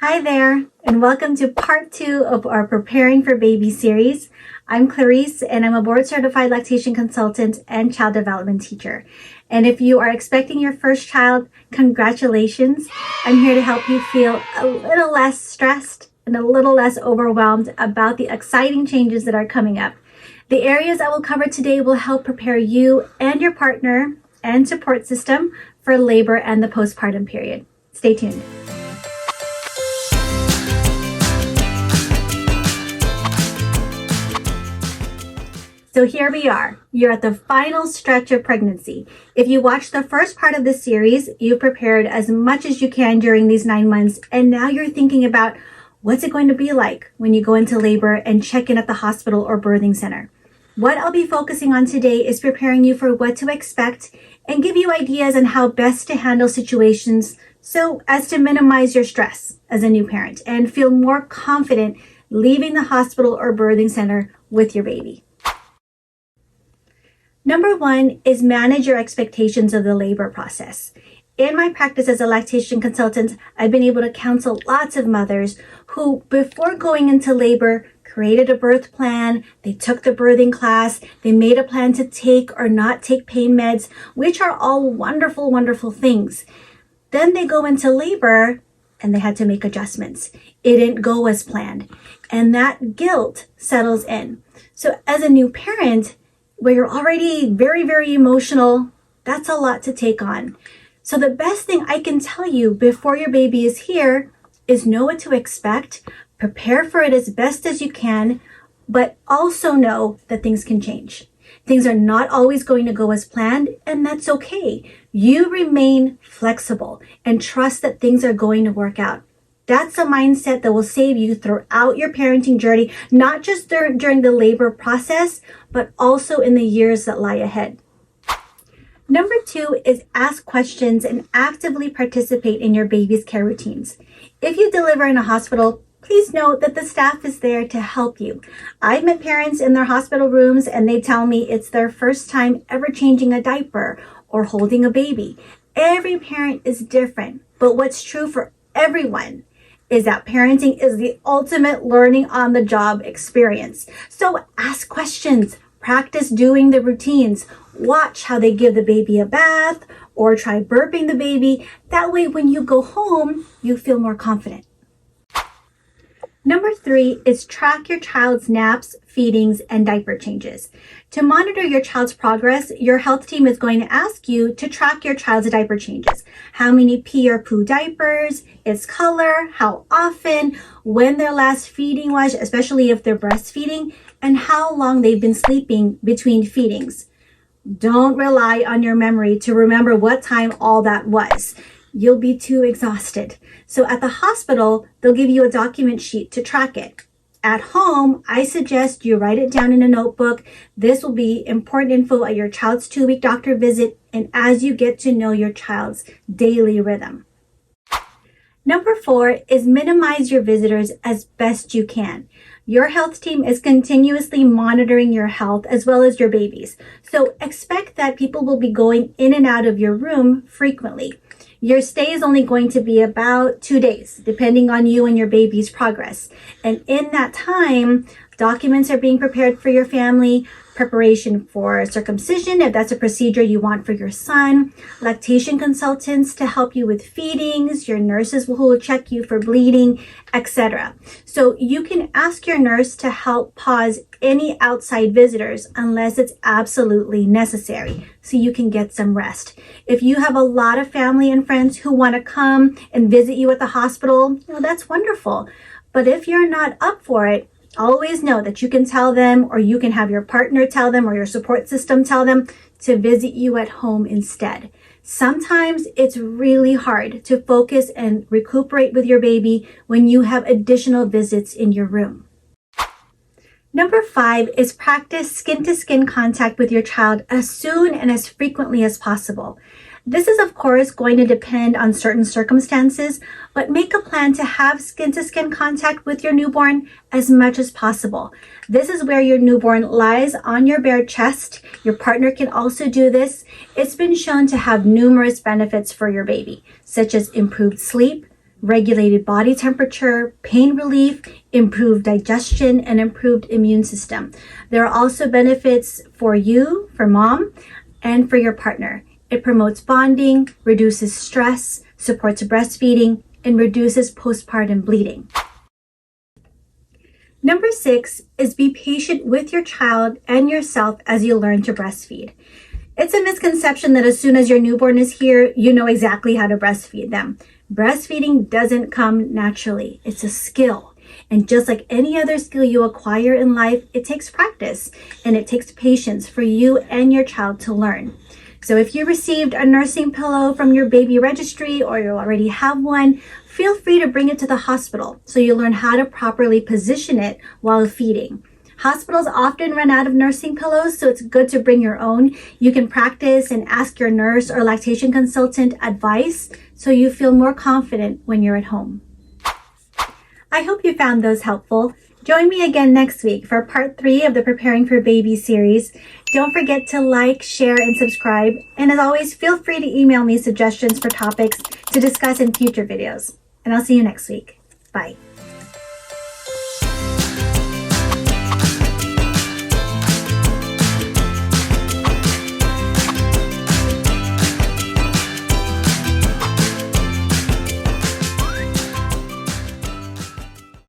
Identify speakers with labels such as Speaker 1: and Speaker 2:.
Speaker 1: Hi there, and welcome to part 2 of our Preparing for Baby series. I'm Clarice, and I'm a board-certified lactation consultant and child development teacher. And if you are expecting your first child, congratulations. I'm here to help you feel a little less stressed and a little less overwhelmed about the exciting changes that are coming up. The areas I will cover today will help prepare you and your partner and support system for labor and the postpartum period. Stay tuned. So here we are. You're at the final stretch of pregnancy. If you watched the first part of this series, you prepared as much as you can during these 9 months, and now you're thinking about what's it going to be like when you go into labor and check in at the hospital or birthing center. What I'll be focusing on today is preparing you for what to expect and give you ideas on how best to handle situations so as to minimize your stress as a new parent and feel more confident leaving the hospital or birthing center with your baby. Number 1 is manage your expectations of the labor process. In my practice as a lactation consultant, I've been able to counsel lots of mothers who, before going into labor, created a birth plan, they took the birthing class, they made a plan to take or not take pain meds, which are all wonderful, wonderful things. Then they go into labor and they had to make adjustments. It didn't go as planned, and that guilt settles in. So as a new parent, where you're already very, very emotional, that's a lot to take on. So the best thing I can tell you before your baby is here is know what to expect, prepare for it as best as you can, but also know that things can change. Things are not always going to go as planned, and that's okay. You remain flexible and trust that things are going to work out. That's a mindset that will save you throughout your parenting journey, not just during the labor process, but also in the years that lie ahead. Number 2 is ask questions and actively participate in your baby's care routines. If you deliver in a hospital, please note that the staff is there to help you. I've met parents in their hospital rooms and they tell me it's their first time ever changing a diaper or holding a baby. Every parent is different, but what's true for everyone is that parenting is the ultimate learning on the job experience. So ask questions, practice doing the routines, watch how they give the baby a bath or try burping the baby. That way when you go home, you feel more confident. Number 3 is track your child's naps, feedings, and diaper changes. To monitor your child's progress, your health team is going to ask you to track your child's diaper changes. How many pee or poo diapers, its color, how often, when their last feeding was, especially if they're breastfeeding, and how long they've been sleeping between feedings. Don't rely on your memory to remember what time all that was. You'll be too exhausted. So at the hospital, they'll give you a document sheet to track it. At home, I suggest you write it down in a notebook. This will be important info at your child's 2-week doctor visit and as you get to know your child's daily rhythm. Number 4 is minimize your visitors as best you can. Your health team is continuously monitoring your health as well as your baby's. So expect that people will be going in and out of your room frequently. Your stay is only going to be about 2 days, depending on you and your baby's progress. And in that time, documents are being prepared for your family, preparation for circumcision, if that's a procedure you want for your son, lactation consultants to help you with feedings, your nurses who will check you for bleeding, etc. So you can ask your nurse to help pause any outside visitors unless it's absolutely necessary, so you can get some rest. If you have a lot of family and friends who want to come and visit you at the hospital, that's wonderful. But if you're not up for it, always know that you can tell them, or you can have your partner tell them, or your support system tell them to visit you at home instead. Sometimes it's really hard to focus and recuperate with your baby when you have additional visits in your room. Number 5 is practice skin-to-skin contact with your child as soon and as frequently as possible. This is, of course, going to depend on certain circumstances, but make a plan to have skin-to-skin contact with your newborn as much as possible. This is where your newborn lies on your bare chest. Your partner can also do this. It's been shown to have numerous benefits for your baby, such as improved sleep, regulated body temperature, pain relief, improved digestion, and improved immune system. There are also benefits for you, for mom, and for your partner. It promotes bonding, reduces stress, supports breastfeeding, and reduces postpartum bleeding. Number 6 is be patient with your child and yourself as you learn to breastfeed. It's a misconception that as soon as your newborn is here, you know exactly how to breastfeed them. Breastfeeding doesn't come naturally. It's a skill. And just like any other skill you acquire in life, it takes practice and it takes patience for you and your child to learn. So if you received a nursing pillow from your baby registry or you already have one, feel free to bring it to the hospital so you learn how to properly position it while feeding. Hospitals often run out of nursing pillows, so it's good to bring your own. You can practice and ask your nurse or lactation consultant advice so you feel more confident when you're at home. I hope you found those helpful. Join me again next week for part 3 of the Preparing for Baby series. Don't forget to like, share, and subscribe. And as always, feel free to email me suggestions for topics to discuss in future videos. And I'll see you next week. Bye.